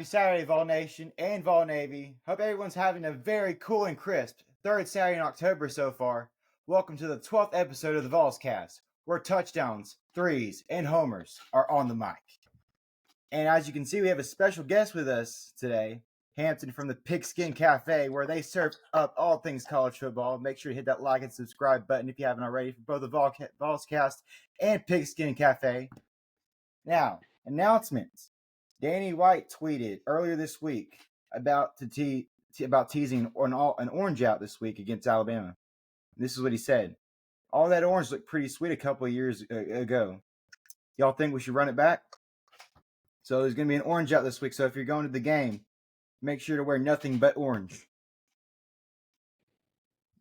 Happy Saturday, Vol Nation and Vol Navy. Hope everyone's having a very cool and crisp third Saturday in October so far. Welcome to the 12th episode of the VolsCast, where touchdowns, threes, and homers are on the mic. And as you can see, we have a special guest with us today, Hampton from the Pigskin Cafe, where they serve up all things college football. Make sure to hit that like and subscribe button if you haven't already for both the VolsCast and Pigskin Cafe. Now, announcements. Danny White tweeted earlier this week about teasing an orange out this week against Alabama. This is what he said. All that orange looked pretty sweet a couple of years ago. Y'all think we should run it back? So there's going to be an orange out this week. So if you're going to the game, make sure to wear nothing but orange.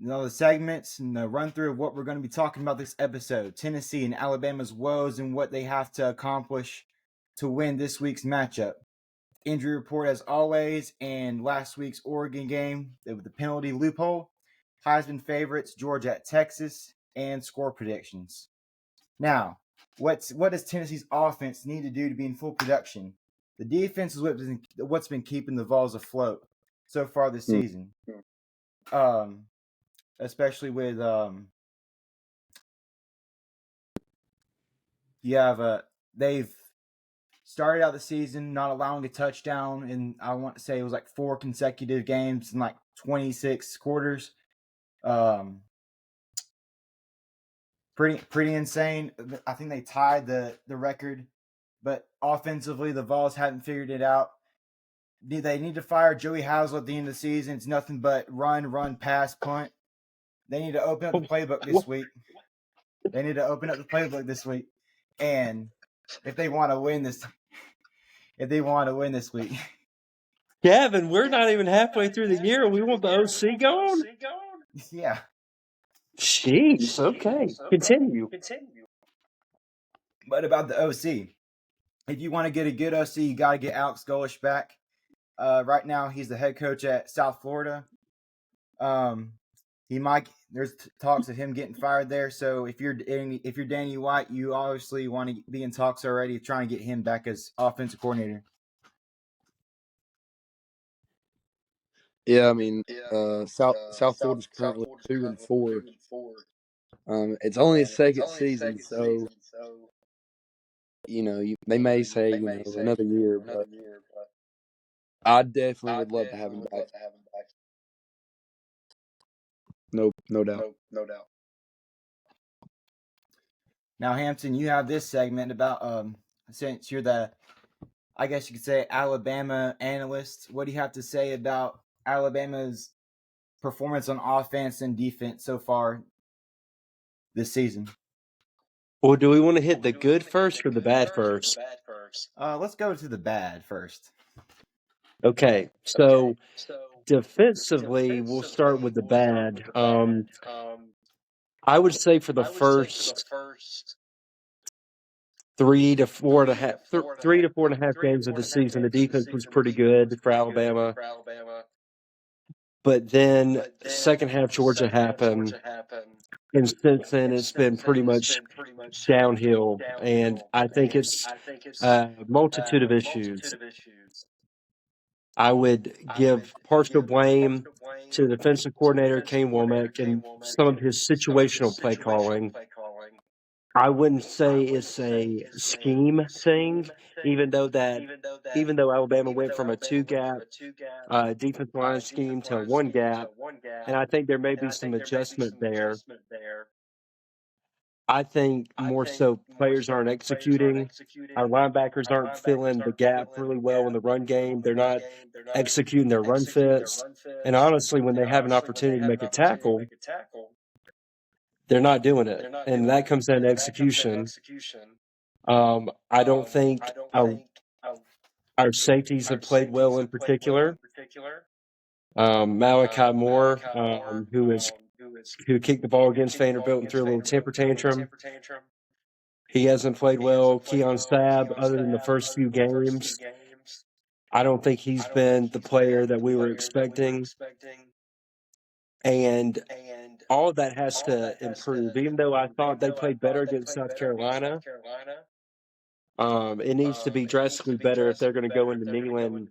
Now the segments and the run through of what we're going to be talking about this episode. Tennessee and Alabama's woes and what they have to accomplish to win this week's matchup. Injury report as always, and last week's Oregon game with the penalty loophole. Heisman favorites, Georgia at Texas, and score predictions. Now, what does Tennessee's offense need to do to be in full production? The defense is what's been keeping the Vols afloat so far this season. Especially with they've started out the season not allowing a touchdown, and I want to say it was like 4 consecutive games in like 26 quarters. Pretty insane. I think they tied the record, but offensively the Vols haven't figured it out. They need to fire Joey Hazel at the end of the season. It's nothing but run, pass, punt. They need to open up the playbook this week. And if they want to win this week. Gavin, we're not even halfway through the year. We want the OC going? Yeah. Jeez, okay. Continue. But about the OC, if you want to get a good OC, you got to get Alex Golish back. Right now, he's the head coach at South Florida. There's talks of him getting fired there. So if you're Danny White, you obviously want to be in talks already, trying to get him back as offensive coordinator. Yeah, I mean, South Florida's currently 2-4. It's only his second season, so they may say another year, but I definitely would love to have him back. No doubt. Now, Hampton, you have this segment about since you're the, I guess you could say, Alabama analyst. What do you have to say about Alabama's performance on offense and defense so far this season? Well, do we want to hit the good first or the bad first? Let's go to the bad first. Okay, so defensively, we'll start with the bad. I would say for the first 3 to 4.5 games of the season, the defense was pretty good for Alabama. But then second half Georgia happened, and since then it's been pretty much downhill. And I think it's a multitude of issues. I would give partial blame to the defensive coordinator, Kane Womack, and some of his situational play calling. I wouldn't say it's a scheme thing, even though Alabama went from a 2-gap defensive line scheme to a 1-gap, and I think there may be some adjustment there. I think more so players aren't executing. Our linebackers aren't filling the gap really well in the run game. They're not executing their run fits. And honestly, when they have an opportunity to make a tackle, they're not doing it. And that comes down to execution. I don't think our safeties have played well in particular. Malachi Moore, who kicked the ball against Vanderbilt and threw a little temper tantrum. He hasn't played well. Keon Sabb, other than the first few games, I don't think he's been the player that we were expecting. And all of that has to improve. Even though I thought they played better against South Carolina, It needs to be drastically better if they're going to go into Neyland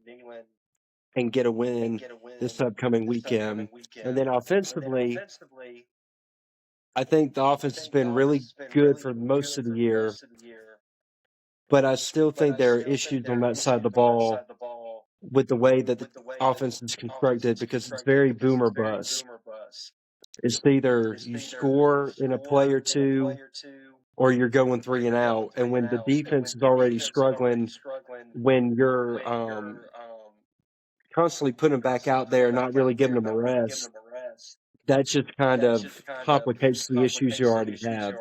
and get a win this upcoming weekend. And then offensively, I think the offense has been really good for most of the year, but I still think there are issues on that side of the ball with the way that the offense is constructed because it's very boomer bust. It's either you score in a play or two or you're going 3 and out. And when the defense is already struggling, when you're constantly putting them back out there, not really giving them a rest, that just kind of complicates the issues you already have.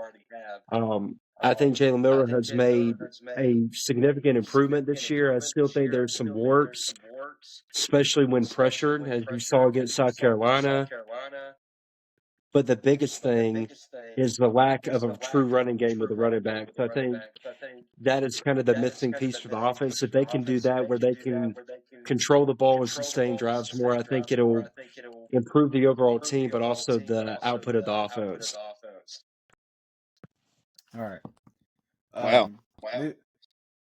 I think Jalen Miller has made a significant improvement this year. I still think there's some warts, especially when pressured, as you saw against South Carolina. But the biggest thing is the lack of a true running game with the running backs. I think that is kind of the missing piece for the offense. If they can do that, where they can control the ball and sustain drives more, I think it'll improve the overall team, but also the output of the offense. All right. Wow. That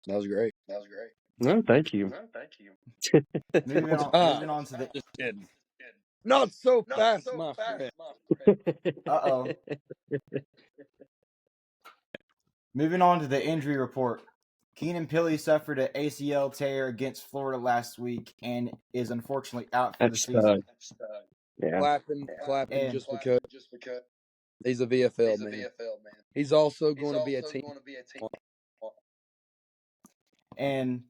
was great. No, thank you. Moving on to the. Just kidding. Not so fast, my friend. Uh-oh. Moving on to the injury report. Keenan Pili suffered an ACL tear against Florida last week and is unfortunately out for the season. Yeah. Clapping And- just because he's a VFL man. He's also going to be a team. And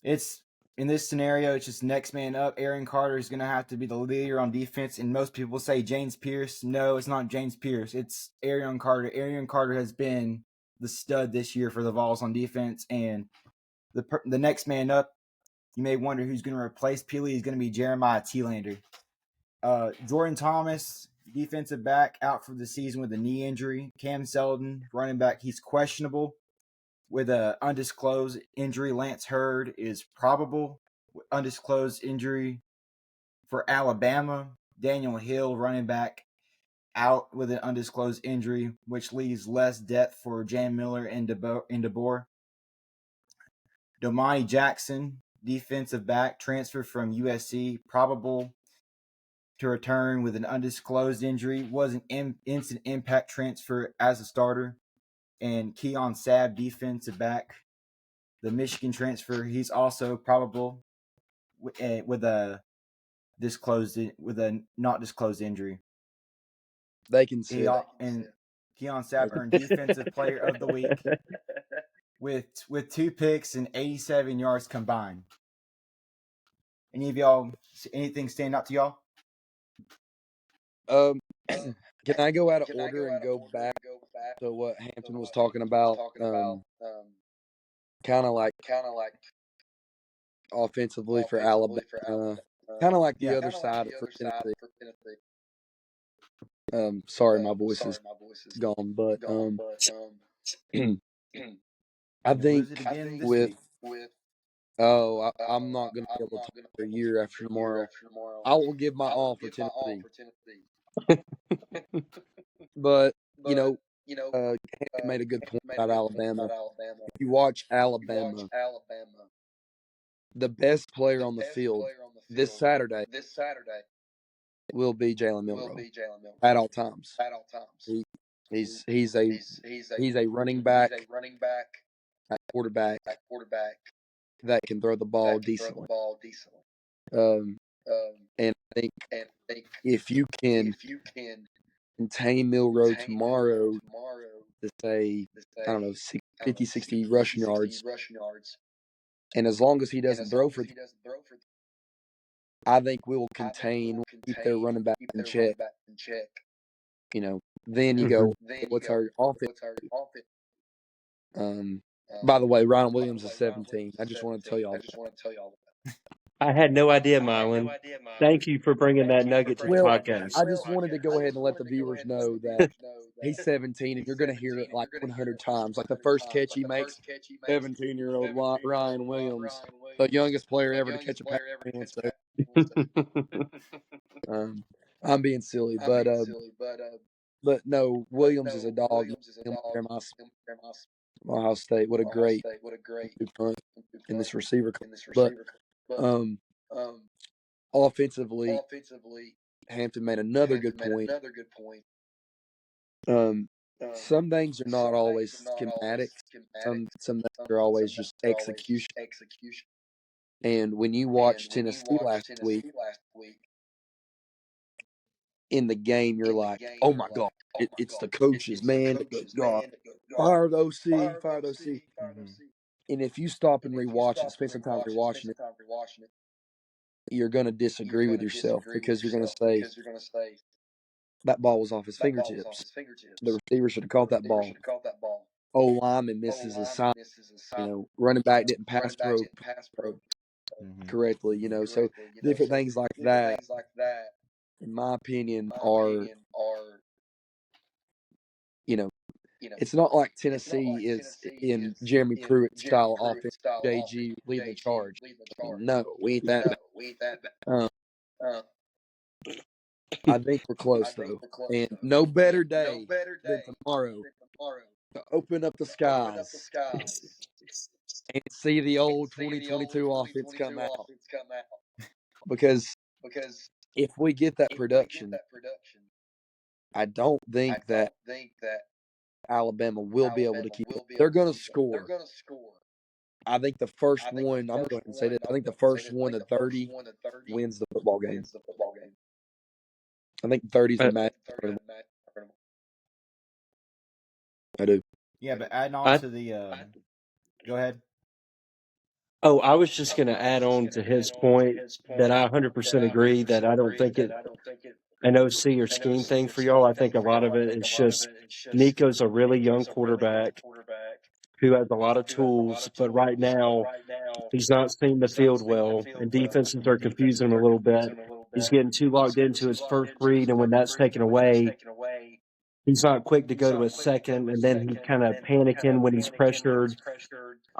it's in this scenario, it's just next man up. Aaron Carter is going to have to be the leader on defense. And most people say James Pierce. No, it's not James Pierce. It's Aaron Carter. Aaron Carter has been the stud this year for the Vols on defense. And the next man up, you may wonder who's going to replace Pili. Is going to be Jeremiah Thielander. Jordan Thomas, defensive back, out for the season with a knee injury. Cam Selden, running back, he's questionable with an undisclosed injury. Lance Hurd is probable. Undisclosed injury for Alabama. Daniel Hill, running back, out with an undisclosed injury, which leaves less depth for Jan Miller and DeBoer. Domani Jackson, defensive back, transferred from USC, probable to return with an undisclosed injury. Was an instant impact transfer as a starter. And Keon Sabb, defensive back, the Michigan transfer, he's also probable with a not disclosed injury. They can see it. And Keon Sabb earned defensive player of the week with 2 picks and 87 yards combined. Any of y'all, anything stand out to y'all? Can I go out of order and go back to what Hampton was talking about? Kind of like offensively for Alabama, kind of like the other side for Tennessee. Sorry, my voice is gone, but I think I'm not going to be able to talk for a year after tomorrow. I will give my all for Tennessee. But, Hampton made a good point about Alabama. If you watch Alabama, the best player on the field this Saturday will be Jalen Miller at all times. He's a running back, a quarterback that can throw the ball decently. And I think if you can contain Milroe tomorrow to say, I don't know, 50, 60 rushing yards, and as long as he doesn't throw for, I think we will keep their running back in check. Then you go, what's our offense? By the way, Ryan Williams is 17. I just want to tell y'all that. I had no idea, Mylan. Thank you for bringing that nugget to the podcast. I just wanted to go ahead and let the viewers know that he's 17, and you're going to hear it like 100 times. Like the first catch he makes, 17-year-old Ryan Williams, the youngest player ever to catch a pass. I'm being silly, but no, Williams is a dog. Ohio State. What a great punt in this receiver class. But offensively, Hampton made another good point. Some things are not always schematics. Some things are always just execution. And when you watch Tennessee last week in the game, you're like, oh my God, it's the coaches, man. Fire the OC, fire the OC. Mm-hmm. And if you stop and rewatch it, spend some time rewatching it, you're going to disagree with yourself because you're going to say that ball was off his fingertips. The receiver should have caught that ball. Lineman misses his sign. Running back didn't pass pro Mm-hmm. correctly. So different things like that, in my opinion, are it's not like Tennessee is in Jeremy Pruitt style offense. JG leading the charge. No, we ain't that bad. I think we're close though, and no better day than tomorrow to open up the skies and see the old 2022 offense come out. Because if we get that production, I don't think that Alabama will be able to keep it. They're going to score. I think the first one, I'm going to go ahead and say this. I think the first one to 30 wins the football game. I think 30 is the match. I do. Yeah, but adding on to the go ahead. Oh, I was just going to add on to his point that I 100% agree that I don't think it an OC or scheme thing for y'all. I think a lot of it is just Nico's a really young quarterback who has a lot of tools, but right now he's not seeing the field well, and defenses are confusing him a little bit. He's getting too locked into his first read, and when that's taken away, he's not quick to go to his second, and then he's kind of panicking when he's pressured,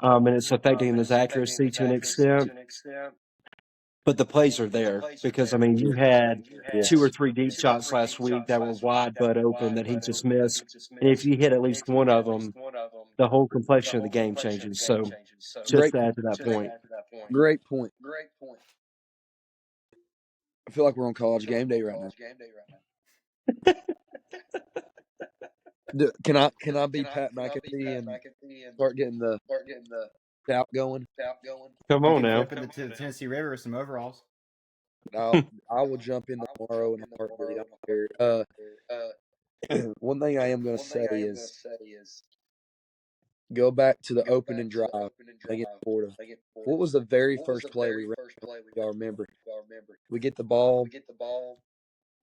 and it's affecting his accuracy to an extent. But the plays are there because, I mean, you had 2 or 3 deep shots last week that were wide butt open that he just missed. And if you hit at least one of them, the whole complexion of the game changes. So just Great, to add to that point. great point. I feel like we're on college game day right now. Can I be Pat McAfee and start getting the shout going? Come You on can now. flip into the Tennessee River with some overalls. I will jump in tomorrow in a heartbeat. I don't care. One thing I am going to say is go back to the opening drive against Florida. What was the very first play we ran? Y'all remember? We get the ball.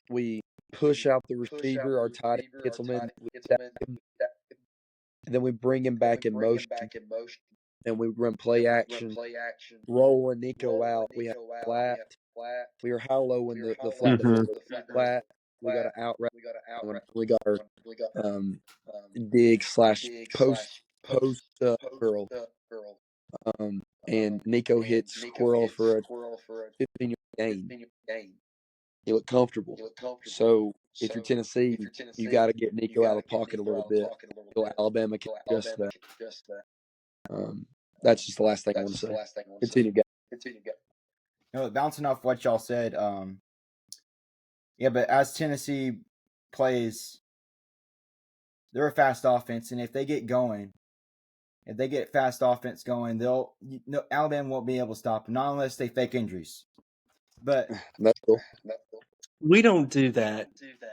We push out the receiver. Our tight end gets him in. We stack him, and then we bring him back in motion. And we run play action, rolling Nico out. We have flat. We are how low in the flat Mhm. flat. We got an out route. We got our dig / post curl. And Nico hits squirrel for a 15-yard gain. He looked comfortable. So if you're Tennessee, you got to get Nico out of the pocket a little bit so Alabama can adjust that. That's just the last thing I want to say. Continue, guys. No, bouncing off what y'all said, yeah, but as Tennessee plays, they're a fast offense, and if they get fast offense going, Alabama won't be able to stop them, not unless they fake injuries. But That's cool. We don't do that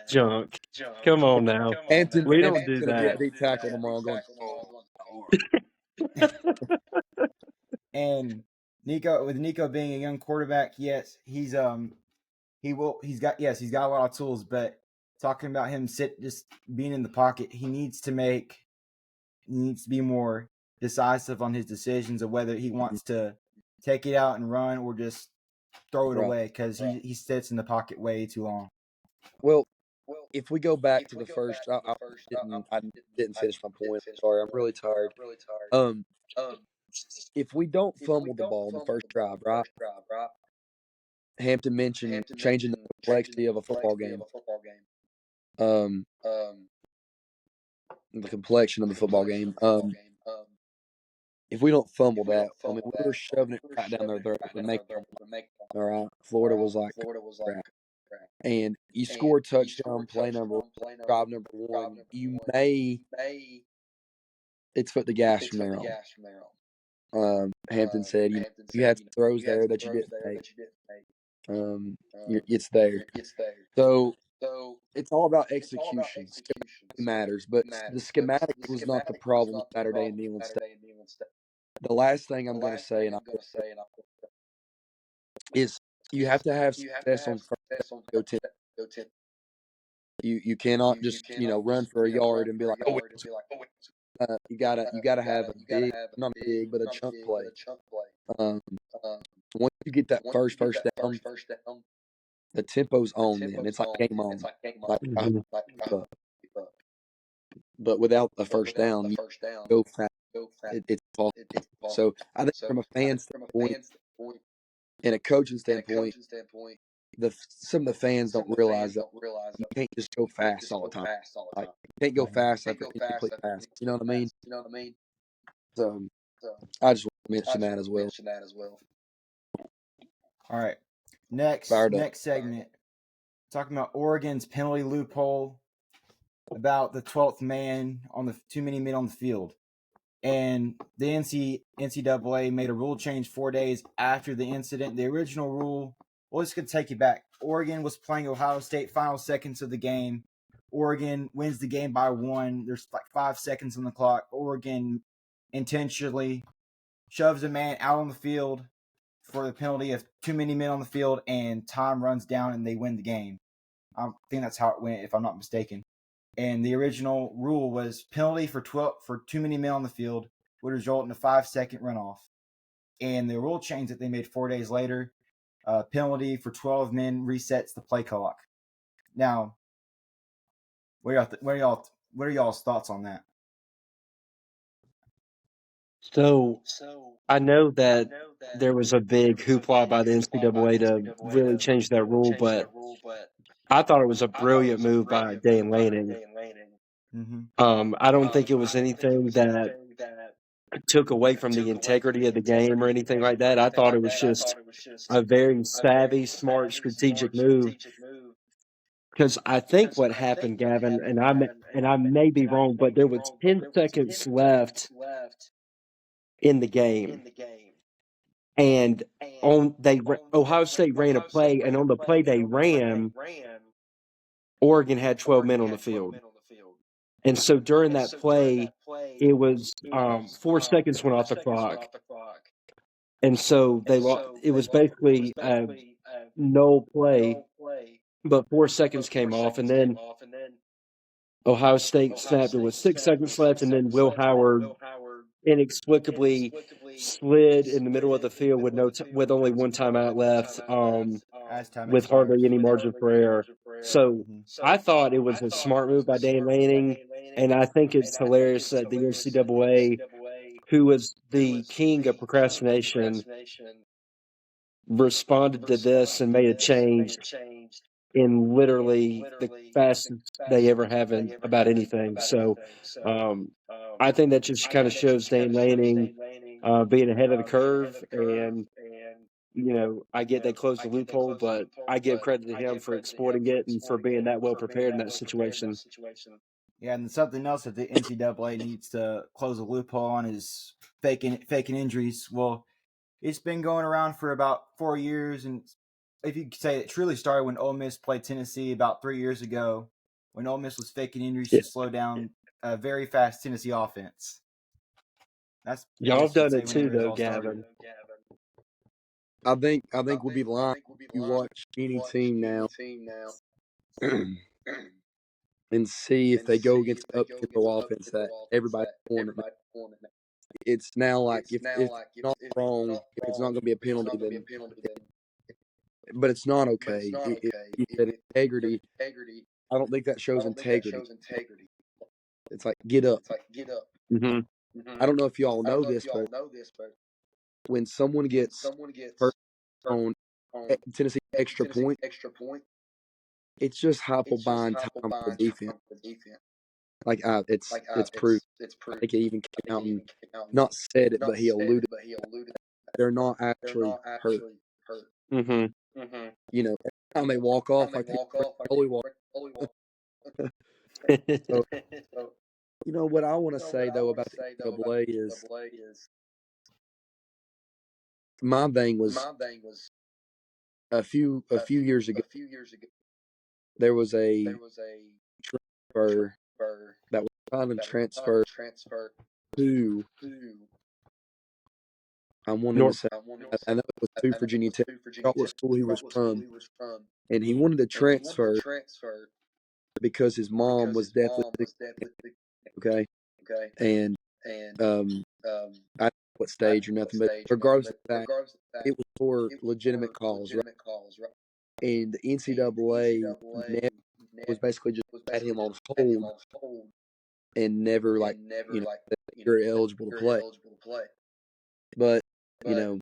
junk. Come on now. Anton, We don't do gonna be that. a deep tackle tomorrow. Going. and Nico being a young quarterback, yes, he's got a lot of tools, but talking about him just being in the pocket, he needs to be more decisive on his decisions of whether he wants to take it out and run or just throw it away because he sits in the pocket way too long. Well, if we go back to the first, I didn't finish my point. Sorry, I'm really tired. If we don't fumble the ball in the first drive, right? Hampton mentioned changing the complexity of a football game. The complexion of the football game. if we don't fumble that, I mean, we were shoving it right down their throat to make them. All right, Florida was like crap, and you score a touchdown, drive number one. It's put the gas from there on. Hampton said, you had some throws there that you didn't make. It's there. So it's all about execution. Schematic matters, but the schematic was not the problem Saturday in Neyland State. The last thing I'm going to say, is you have to have success on first down, go 10. You cannot just run for a yard and be like, oh, you gotta have a big, not big, but a chunk play. Um, Once you get that first down, the tempo's on. Then it's like game on. Like Mhm. but without the first down, you go fast. It's possible. So I think from a fan standpoint and a coaching standpoint, some of the fans don't realize that you can't just go fast all the time. Like you can't go fast after incomplete pass. You know what I mean? So I just want to mention that as well. All right. Fired up. Next segment. Talking about Oregon's penalty loophole, about the 12th man on the too many men on the field. And the NCAA made a rule change 4 days after the incident. The original rule, well, this could take you back. Oregon was playing Ohio State final seconds of the game. Oregon wins the game by 1. There's like 5 seconds on the clock. Oregon intentionally shoves a man out on the field for the penalty of too many men on the field, and time runs down and they win the game. I think that's how it went, if I'm not mistaken. And the original rule was penalty for too many men on the field would result in a 5-second runoff. And the rule change that they made 4 days later, penalty for 12 men resets the play clock. Now, what are y'all's thoughts on that? So I know that there was a big hoopla by the NCAA to really change that rule, but I thought it was a brilliant move by Dan Lanning. I don't think it was anything that took away from the integrity of the game or anything like that. I thought it was just a very savvy, smart, strategic move. Because I think what happened, Gavin, and I may be wrong, but there was 10 seconds left in the game, and Ohio State ran a play, and on the play they ran, Oregon had 12 men on the field. And so during that play, it was 4 seconds went off the clock. And so it was basically no play, but 4 seconds came off. And then Ohio State snapped it with 6 seconds left. And then Will Howard inexplicably slid in the middle of the field with only one timeout left, with hardly any margin for error. So I thought it was a smart move by Dan Lanning, and I think it's hilarious that the NCAA, who was the king of procrastination, responded to this and made a change in literally the fastest they ever have about anything. So I think that just kind of shows Dan Lanning being ahead of the curve. And, I get they closed the loophole, but I give credit to him for exploiting it and for being that well prepared in that situation. Yeah, and something else that the NCAA needs to close a loophole on is faking injuries. Well, it's been going around for about 4 years, and if you could say it truly started when Ole Miss played Tennessee about 3 years ago, when Ole Miss was faking injuries to slow down a very fast Tennessee offense. That's Y'all have done it too, though, Gavin. I think we'll be lying if you watch any team now and see if they go against up-tempo offense that everybody's pouring it. It's now like if it's not wrong, if it's not going to be a penalty, then but it's not okay. If you said integrity, I don't think that shows integrity. It's like get up. Mm-hmm. I don't know if y'all know this, but when someone gets first on Tennessee extra point, it's just buying time for defense. Like it's proof. I think he even came out and not said it, but he alluded. They're not actually hurt. Mm-hmm. You know, every time they walk off, like they holy walk. So, you know what I want to say though about the NCAA is my thing was a few years ago there was a transfer that was trying to transfer to I'm wanting to North. say I know it was to Virginia Tech. I forgot what school he was from, and he wanted to transfer because his mom was deathly sick. Okay, and um, I don't know what stage or nothing, but regardless of that, it was for legitimate cause, right? And the NCAA never was basically just had him on hold and never said, you're eligible to play. But you know,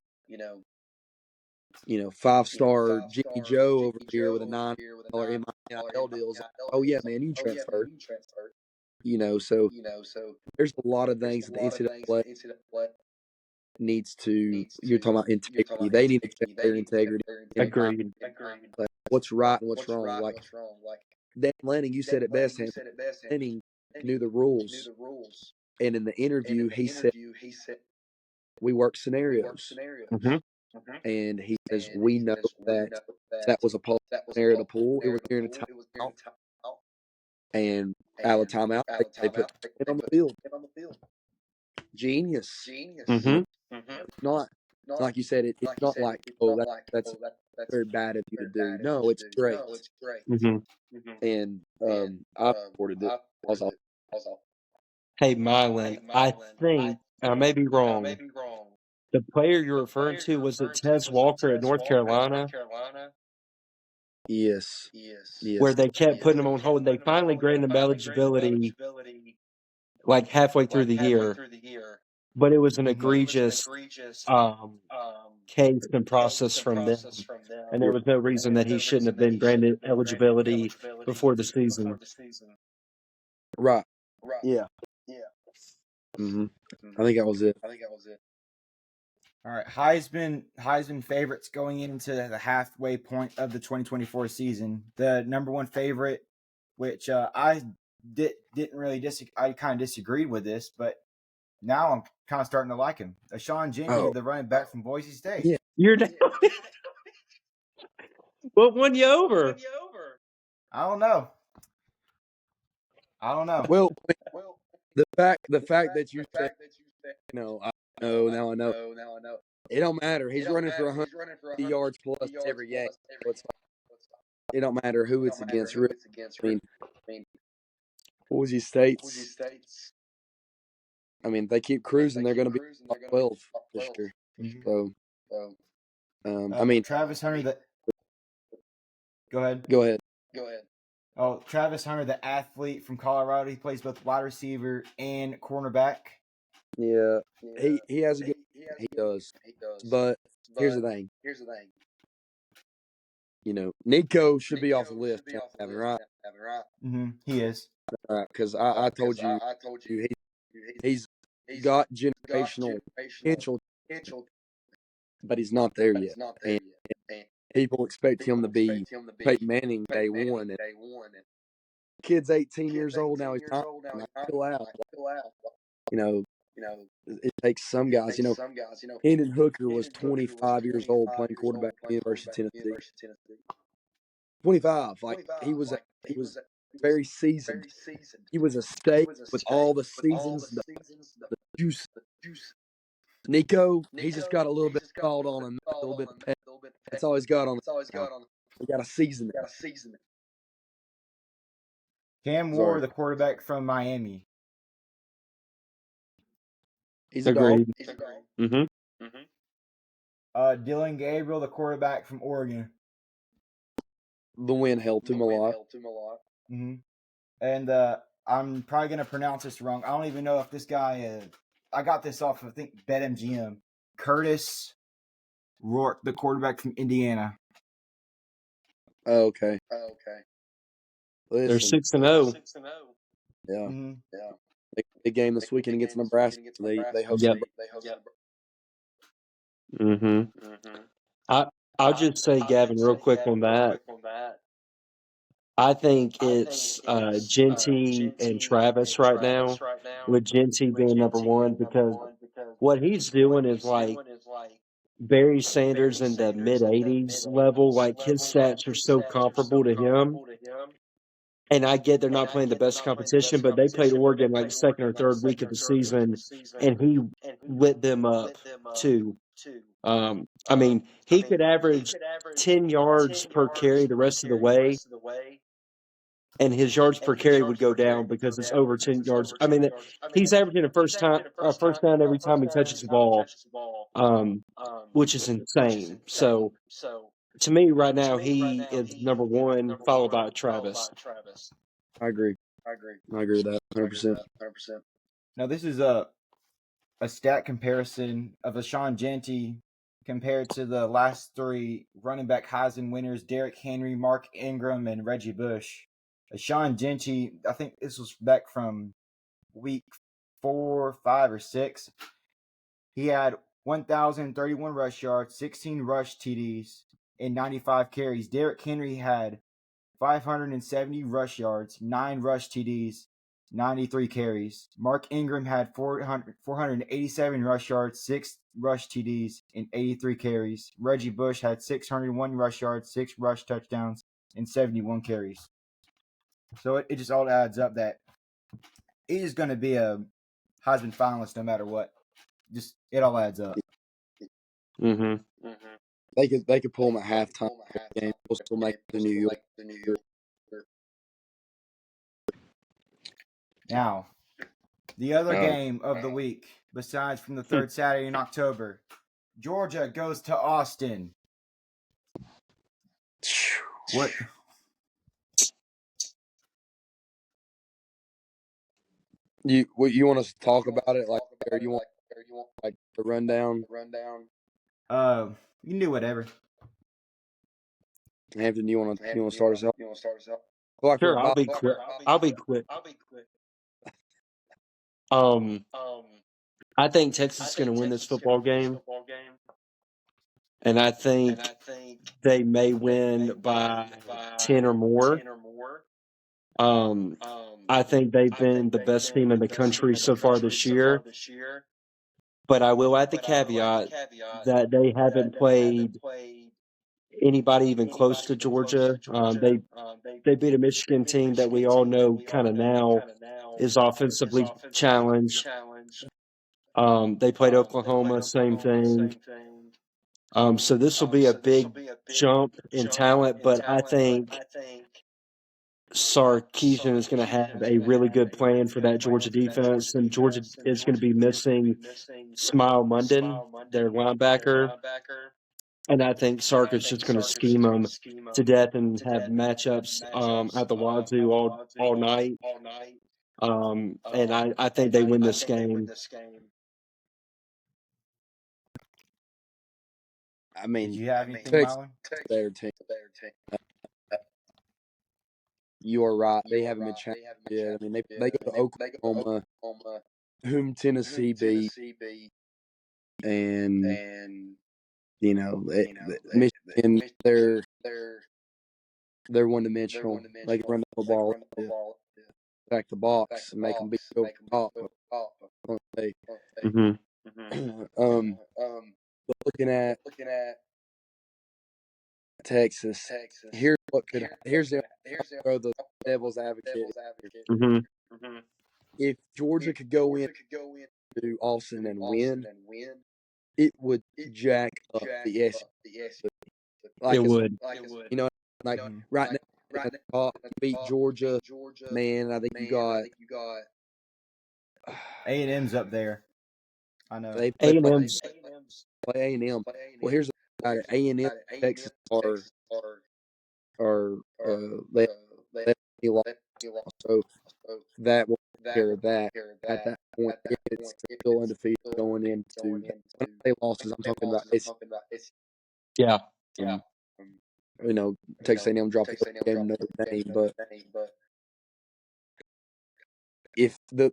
5-star Jimmy Joe over here with a $9 NIL deal is like, oh yeah, man, you can transfer. So there's a lot of things that the NCAA needs to. You're talking about integrity. They need to check their integrity and Agreed. what's right and what's wrong. Like Dan Lanning, you said it best. Ham Lanning knew the rules, and in the interview, he said we work scenarios, Mm-hmm. and he says we know that was a scenario to pull. It was during a timeout, and out of timeout, they put 10 on the field. Genius. Mm-hmm. It's not like you said. It's not like, oh, that's very bad of you to do. No, it's great. Mm-hmm. And I supported it. Also, Hey, Mylan, I think I may be wrong. The player you're referring to, was it Tez Walker at North Carolina, yes, where yes, they kept putting him on hold? They finally granted him eligibility like halfway through the year, but it was an egregious case and process from them, and there was no reason that he shouldn't have been granted eligibility before the season. right, yeah. Mm-hmm. I think that was it. All right, Heisman favorites going into the halfway point of the 2024 season. The number one favorite, which I didn't really I kind of disagreed with this, but now I'm kind of starting to like him. Ashawn Genie, Oh, the running back from Boise State. yeah. You're down. What won you over? I don't know. Well, the fact that you said, I know now I know. It don't matter. He's running for 150 yards plus every game. So it's like, it don't matter who it's against. Really, I mean, Boise State's. I mean, they keep cruising. They're going to be top 12 this year. Mhm. So, I mean, Travis Hunter. Go ahead. go ahead. Oh, Travis Hunter, the athlete from Colorado. He plays both wide receiver and cornerback. Yeah, he has a good. He does. But here's the thing. Nico should be off the list. Having right, Mm-hmm. He is. right? Because I told you, he's got generational potential, but he's not there yet. And people expect him to be Peyton Manning day one. And the kid's 18 years old now. He's not. Like, chill out. It takes some guys. Hendon Hooker was 25 years old playing quarterback at the University of Tennessee. 25. Like he was very seasoned. He was a steak with all the seasons, the juice. Nico, he just got a little bit of salt on him, a little bit of pep. That's all he's got on him now. We got to season it. Cam Sorry. Ward, the quarterback from Miami. He's a dog. Agreed. Mm-hmm. Dylan Gabriel, the quarterback from Oregon. The win helped him a lot. Mm-hmm. And I'm probably going to pronounce this wrong. I don't even know if this guy I got this off of, I think, BetMGM. Curtis Rourke, the quarterback from Indiana. Okay. They're Listen, 6-0. Yeah. Mm-hmm. Big game this weekend against Nebraska. They host Yep. Nebraska. Mm-hmm. I'll just say, Gavin, real quick on that. I think it's Genty and Travis right now, with Genty being number one, because what he's doing is like Barry Sanders in the mid 80s level. Like his stats are so comparable to him. And I get they're not playing the best competition, but they played Oregon like second or third week of the season, and he lit them up too. I mean, he could average 10 yards per carry the rest of the way, and his yards per carry would go down because it's over 10 yards. I mean, he's averaging a first down every time he touches the ball, which is insane. So to me, right now, he is number one, followed by Travis. I agree. I agree with that 100%. Now this is a stat comparison of Sean Genty compared to the last three running back Heisman winners: Derrick Henry, Mark Ingram, and Reggie Bush. Sean Genty, I think this was back from week 4, 5, or 6. He had 1,031 rush yards, 16 rush TDs, and 95 carries. Derrick Henry had 570 rush yards, 9 rush TDs, 93 carries. Mark Ingram had 487 rush yards, 6 rush TDs, and 83 carries. Reggie Bush had 601 rush yards, 6 rush touchdowns, and 71 carries. So it just all adds up that he is going to be a Heisman finalist no matter what. Just it all adds up. Mm-hmm. They could pull him at halftime game. We'll still make it to New York. Now, the other game of the week, besides from the third Saturday in October, Georgia goes to Austin. What? You want us to talk about it like, or you want like the rundown? You can do whatever. Hampton, you want to start us off? I feel like Sure, I'll be quick. I'll be quick. I think Texas is going to win this football game, and I think they may win by 10 or more. I think they've been the best team in the country so far this year, but I will add the caveat that they haven't played anybody even close to Georgia. They beat a Michigan team that we all know kind of now is offensively challenged. They played Oklahoma, same thing. So this will be a big jump in talent, but I think Sarkisian is going to have a really good plan for that Georgia defense, and Georgia is going to be missing Smile Munden, their linebacker, and I think Sark is just going to scheme them to death and have matchups at the wazoo all night. And I think they win this game. I mean, Did you have anything, Texas Marlon? better team. You are right. They haven't been challenged yet. I mean, they go to Oklahoma, whom Tennessee beat, and Michigan, they're one dimensional. They can run the ball, back the box, and make them beat over the top. Mm-hmm. But looking at Texas, here's the throw the devil's advocate. Mm-hmm. If Georgia could go in to Austin and win, it would jack up the S. It would. Like right now, at the top, you beat Georgia, man. I think you got A&M's up there. I know. they A&M's. play A&M. Well, here's the thing about it: A&M, Texas are they lost, so that will take care of that. At that point, it's still undefeated going into. When I say losses, I'm talking about it's. Yeah. Texas A&M dropped the game to Notre Dame, but the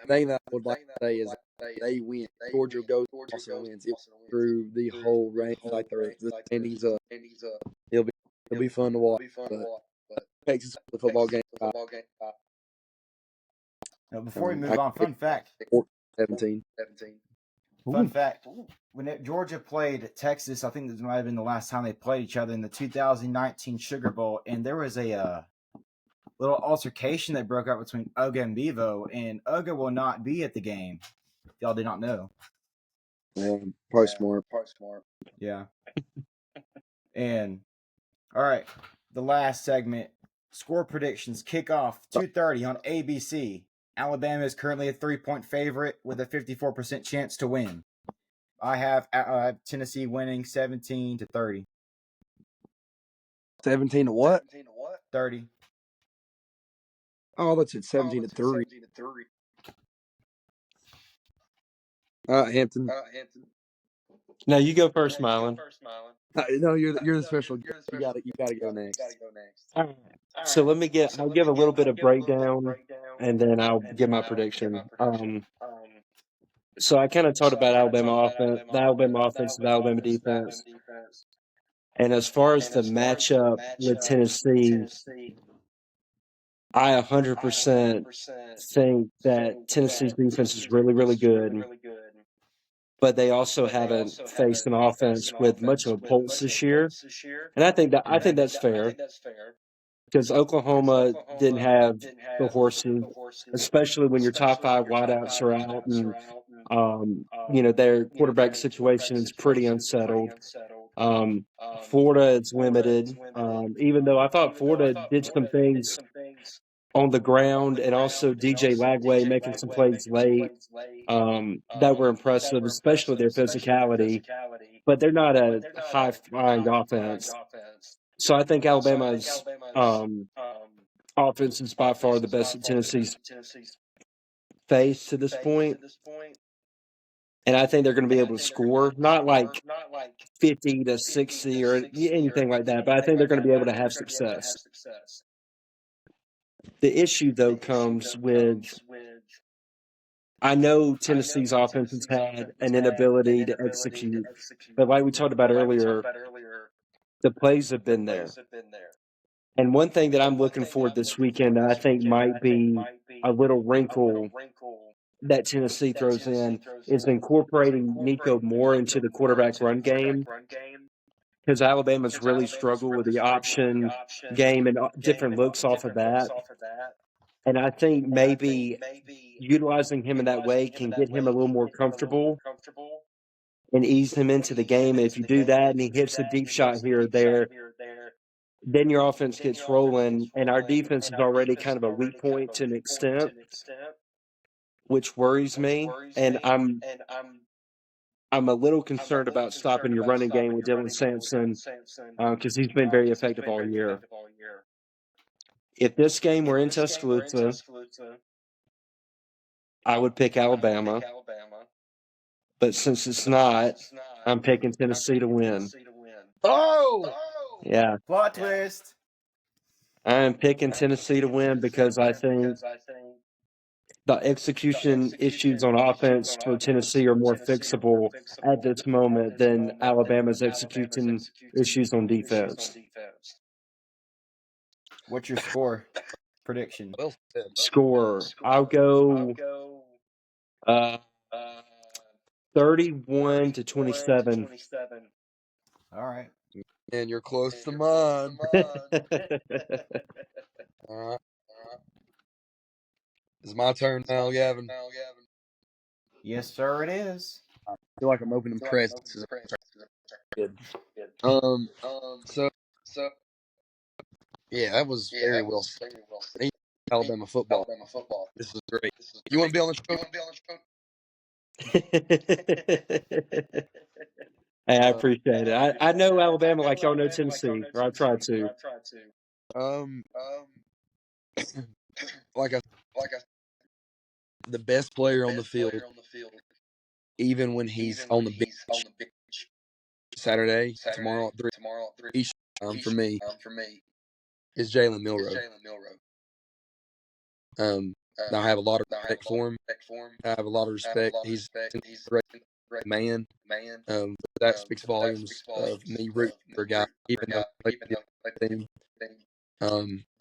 thing that I would like to say is that they win. Georgia goes and wins. It through the whole range, like the standings up. It'll be it'll be fun to watch. But Texas the football game. Now, before we I move on, fun fact. 17. Fun fact. When Georgia played Texas, I think this might have been the last time they played each other in the 2019 Sugar Bowl, and there was a little altercation that broke out between Uga and Bevo, and Uga will not be at the game. Y'all did not know. Yeah, probably smart. Yeah. And all right, the last segment, score predictions kick off 2:30 on ABC. Alabama is currently a 3-point favorite with a 54% chance to win. I have Tennessee winning 17-30. 17 to what? 30. Oh, that's at 17-3. Hampton. Now you go first, Mylan. No, you're the special guest. You gotta go next. All right. So I'll give a little bit of breakdown, and then I'll give my prediction. So I kind of talked about the Alabama offense, the Alabama defense, and as far as the matchup with Tennessee, I 100% think that Tennessee's defense is really, really good, but they also haven't faced an offense with much of a pulse this year, and I think that's fair because Oklahoma didn't have the horses, especially when your top five wideouts are out and their quarterback situation is pretty unsettled. Florida is limited, even though I thought Florida did some things on the ground and also DJ Lagway making some plays late that were impressive, especially their physicality. But they're not a high-flying offense. So I think Alabama's offense is by far the best that Tennessee's faced to this point. And I think they're going to be able to score, not like 50 to 60 or anything like that, but I think they're going to be able to have success. The issue, though, comes with I know Tennessee's offense has had an inability to execute, but like we talked about earlier, the plays have been there. And one thing that I'm looking forward this weekend that I think might be a little wrinkle that Tennessee throws in is incorporating Nico more into the quarterback run game because Alabama's really struggled with the option game and different looks off of that. And I think maybe utilizing him in that way can get him a little more comfortable and ease him into the game. And if you do that and he hits a deep shot here or there, then your offense gets rolling. And our defense is already kind of a weak point to an extent, which worries me. And I'm a little concerned about stopping your running game with Dylan Sampson because he's been very effective all year. If this game were in Tuscaloosa, I would pick Alabama. But since it's not, I'm picking Tennessee to win. Oh! Yeah. Plot twist. I'm picking Tennessee to win because I think the execution issues on offense for Tennessee are more fixable at this moment than Alabama's execution issues on defense. What's your score prediction? Score. I'll go 31-27. All right. And you're close to mine. It's my turn now, Gavin. Yes, sir, it is. I feel like I'm opening presents. So yeah, that was very well said. Alabama football. This is great. You want to be on the show? Hey, I appreciate it. I know Alabama like y'all know Tennessee, or I try to. Like the best player on the field, even when he's on the bench Saturday, tomorrow at 3 Eastern time for me, is Jalen Milroe. I have a lot of respect for him. I have a lot of respect. He's a great man. That speaks volumes of me rooting for a guy, even though he played for the team.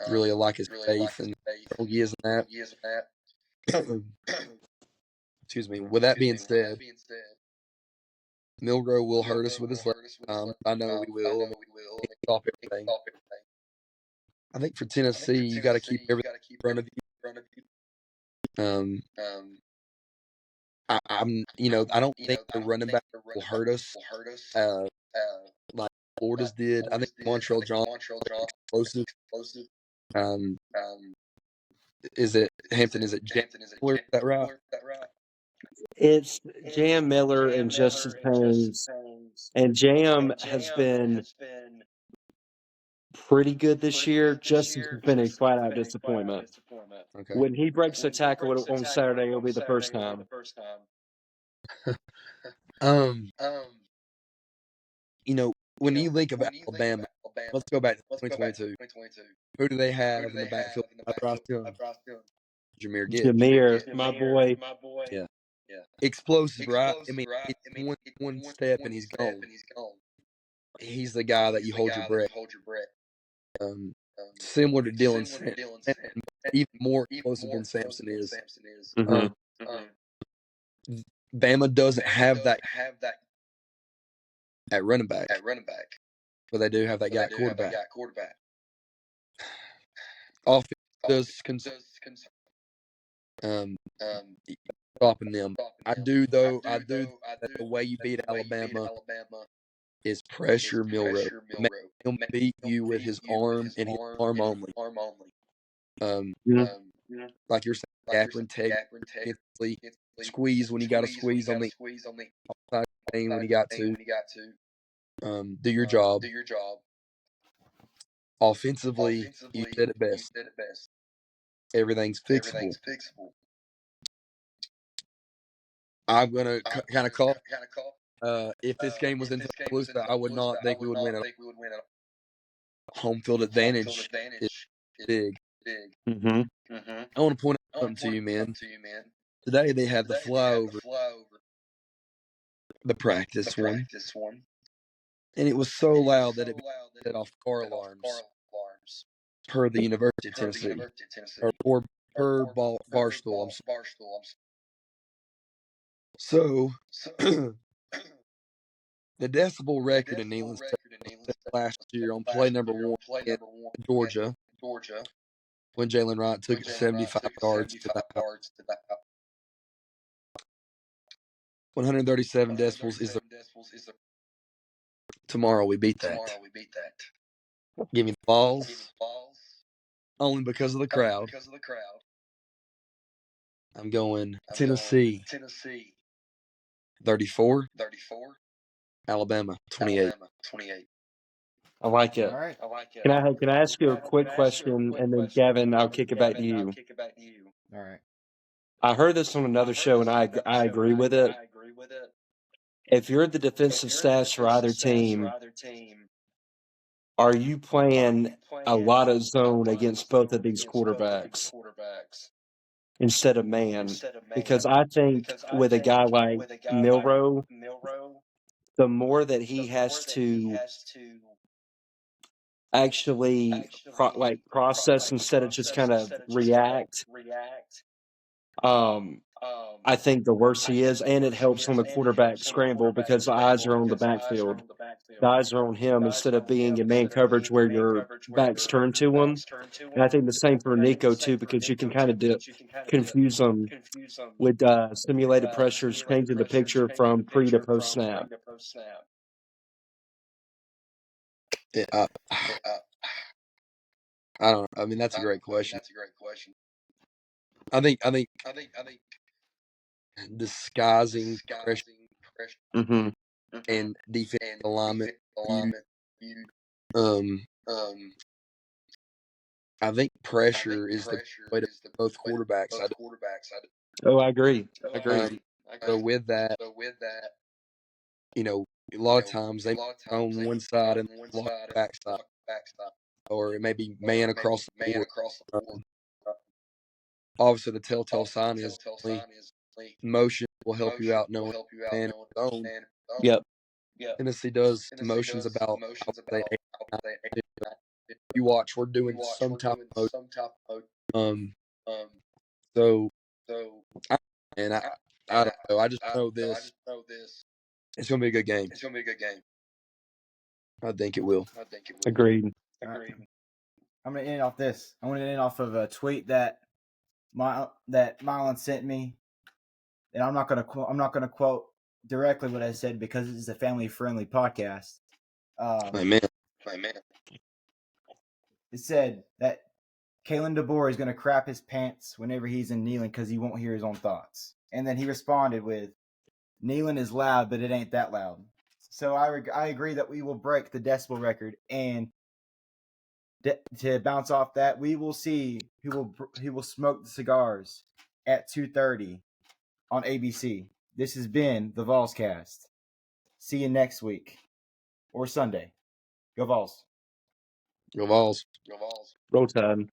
Really like his faith and strong he is in that. Excuse me. With that being said, Milrow will hurt us with his left arm. I know he will. I mean, he can't stop everything. I think for Tennessee, you got to keep everything in front of you. I don't think the running back will hurt us like Florida's did. I think Montreal John is explosive. Um, is it Hampton? Is it Jam Miller? Is that right? It's Jam Miller and Justice Haynes, and Jam has been pretty good this year. Justice has been a flat out disappointment. Okay. When he breaks a tackle on Saturday, it'll be the first time. When you think of Alabama, let's go back to 2022. Who do they have in the backfield? Jameer Gibbs. Jameer, my boy. Yeah. Explosive, right? I mean, it's one step and he's gone. He's the guy that you hold your breath. Similar to Dylan Sampson, even more explosive than Sampson is. Bama doesn't have that at running back, but they do have that guy at quarterback. Offense does concern stopping them. I do think that the way you beat Alabama is pressure Milrow. Make him beat you with his arm and his arm only. Like you're saying, gap and tag, squeeze when you got to squeeze on the outside lane when you got to. Do your job. Offensively, you did it best. Everything's fixable. I'm gonna kind of call. If this game was in Tuscaloosa, I would not think we would win. Home field advantage is big. I want to point out something to you, man. Today they had the flyover, the practice one, and it was so loud that it set off car alarms per the University of Tennessee, or per Barstool. I'm sorry. So the decibel record in Neyland set last year on play number 1 in Georgia when Jalen Wright took it 75 yards to the house. 137 decibels is the. Tomorrow we beat that. Give me the balls. Only because of the crowd. I'm going Tennessee 34. Alabama 28. I like it. All right. Can I ask you a quick question, and then Gavin, I'll kick it back to you. All right. I heard this on another show, and I agree with it. If you're the defensive stats for either team, are you playing a lot of zone against both of these quarterbacks instead of man? Because I think with a guy like Milrow, the more that he has to actually process instead of just kind of react, I think the worse he is, and it helps on the quarterback scramble because the eyes are on the backfield. The eyes are on him instead of being in man coverage where your back's turned to him. And I think the same for Nico, too, because you can kind of confuse them with simulated pressures, changing the picture from pre to post snap. I don't know. I mean, that's a great question. I think disguising pressure and defensive alignment. I think pressure is the way to both quarterbacks. I agree. So with that, a lot of times they on one side and back side, or it may be man across the board. obviously the telltale sign is motion will help you out knowing and zone. Yep. Tennessee does motions about, I would say, 8, 9. You watch, we're doing some type of motion. So, and I don't know. I just know this. It's going to be a good game. I think it will. Agreed. I'm gonna end off this. I'm gonna end off of a tweet that Mylon sent me, and I'm not gonna quote directly what I said because this is a family friendly podcast. Amen. It said that Kalen DeBoer is gonna crap his pants whenever he's in kneeling because he won't hear his own thoughts. And then he responded with, "Kneeling is loud, but it ain't that loud." So I agree that we will break the decibel record, and to bounce off that, we will see who will smoke the cigars at 2:30 on ABC. This has been the VolsCast. See you next week or Sunday. Go Vols. Go Vols. Roll Tide.